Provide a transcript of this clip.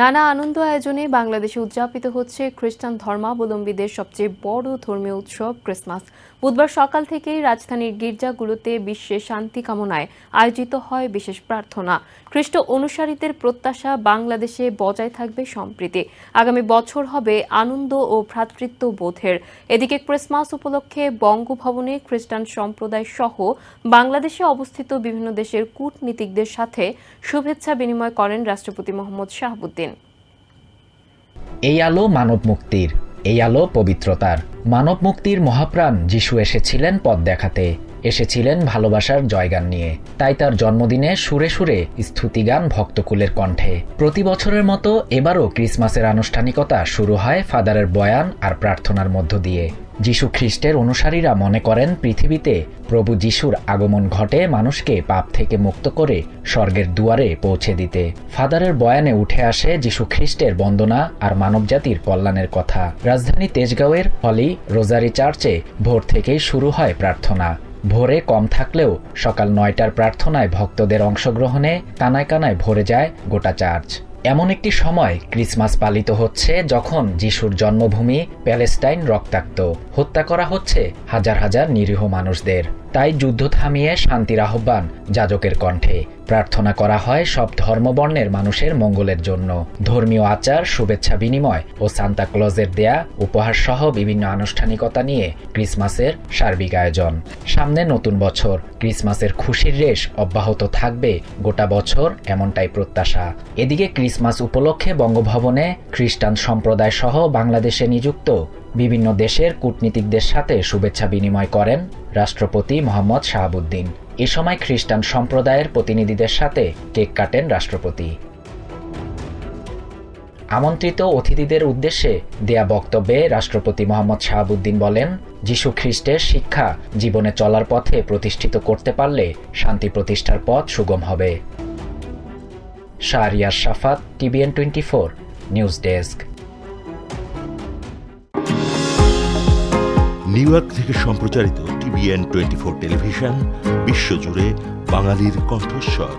নানা আনন্দ আয়োজনে বাংলাদেশে উদযাপিত হচ্ছে খ্রিস্টান ধর্মাবলম্বীদের সবচেয়ে বড় ধর্মীয় উৎসব ক্রিসমাস। বুধবার সকাল থেকেই রাজধানীর গির্জাগুলোতে বিশ্বে শান্তি কামনায় আয়োজিত হয় বিশেষ প্রার্থনা। খ্রিস্ট অনুসারীদের প্রত্যাশা বাংলাদেশে বজায় থাকবে সম্প্রীতি, আগামী বছর হবে আনন্দ ও ভ্রাতৃত্ব বোধের। এদিকে ক্রিসমাস উপলক্ষে বঙ্গভবনে খ্রিস্টান সম্প্রদায় সহ বাংলাদেশে অবস্থিত বিভিন্ন দেশের কূটনীতিকদের সাথে শুভেচ্ছা বিনিময় করেন রাষ্ট্রপতি মোহাম্মদ শাহাবুদ্দিন। এই আলো মানব মুক্তির, এই আলো পবিত্রতার। মানব মুক্তির মহাপ্রাণ যিশু এসেছিলেন পথ দেখাতে, এসেছিলেন ভালোবাসার জয়গান নিয়ে। তাই তার জন্মদিনে সুরে সুরে স্তুতিগান ভক্তকুলের কণ্ঠে। প্রতি বছরের মতো এবারও ক্রিসমাসের আনুষ্ঠানিকতা শুরু হয় ফাদারের বয়ান আর প্রার্থনার মধ্য দিয়ে। যিশু খ্রিস্টের অনুসারীরা মনে করেন পৃথিবীতে প্রভু যিশুর আগমন ঘটে মানুষকে পাপ থেকে মুক্ত করে স্বর্গের দুয়ারে পৌঁছে দিতে। ফাদারের বয়ানে উঠে আসে যিশু খ্রিস্টের বন্দনা আর মানবজাতির কল্যাণের কথা। রাজধানী তেজগাঁওয়ের হলি রোজারি চার্চে ভোর থেকেই শুরু হয় প্রার্থনা। ভোরে কম থাকলেও সকাল ৯টার প্রার্থনায় ভক্তদের অংশগ্রহণে কানায় কানায় ভরে যায় গোটা চার্চ। এমন একটি সময় ক্রিসমাস পালিত হচ্ছে যখন যিশুর জন্মভূমি প্যালেস্টাইন রক্তাক্ত, হত্যা করা হচ্ছে হাজার হাজার নিরীহ মানুষদের। তাই যুদ্ধ থামিয়ে শান্তির আহ্বান যাজকের কণ্ঠে। প্রার্থনা করা হয় সব ধর্মবর্ণের মানুষের মঙ্গলের জন্য। ধর্মীয় আচার, শুভেচ্ছা বিনিময় ও সান্তা ক্লজের দেয়া উপহার সহ বিভিন্ন আনুষ্ঠানিকতা নিয়ে ক্রিসমাসের সার্বিক আয়োজন। সামনে নতুন বছর, ক্রিসমাসের খুশির রেশ অব্যাহত থাকবে গোটা বছর, এমনটাই প্রত্যাশা। এদিকে ক্রিসমাস উপলক্ষে বঙ্গভবনে খ্রিস্টান সম্প্রদায় সহ বাংলাদেশে নিযুক্ত বিভিন্ন দেশের কূটনীতিকদের সাথে শুভেচ্ছা বিনিময় করেন রাষ্ট্রপতি মোহাম্মদ শাহাবুদ্দিন। এ সময় খ্রিস্টান সম্প্রদায়ের প্রতিনিধিদের সাথে কেক কাটেন রাষ্ট্রপতি। আমন্ত্রিত অতিথিদের উদ্দেশ্যে দেয়া বক্তব্যে রাষ্ট্রপতি মোহাম্মদ শাহাবুদ্দিন বলেন, যিশু খ্রিস্টের শিক্ষা জীবনে চলার পথে প্রতিষ্ঠিত করতে পারলে শান্তি প্রতিষ্ঠার পথ সুগম হবে। শাহরিয়ার শাফাত, TVN 24 news desk. New York থেকে সম্প্রচারিত TVN 24 টেলিভিশন বিশ্বজুড়ে বাঙালির কণ্ঠস্বর।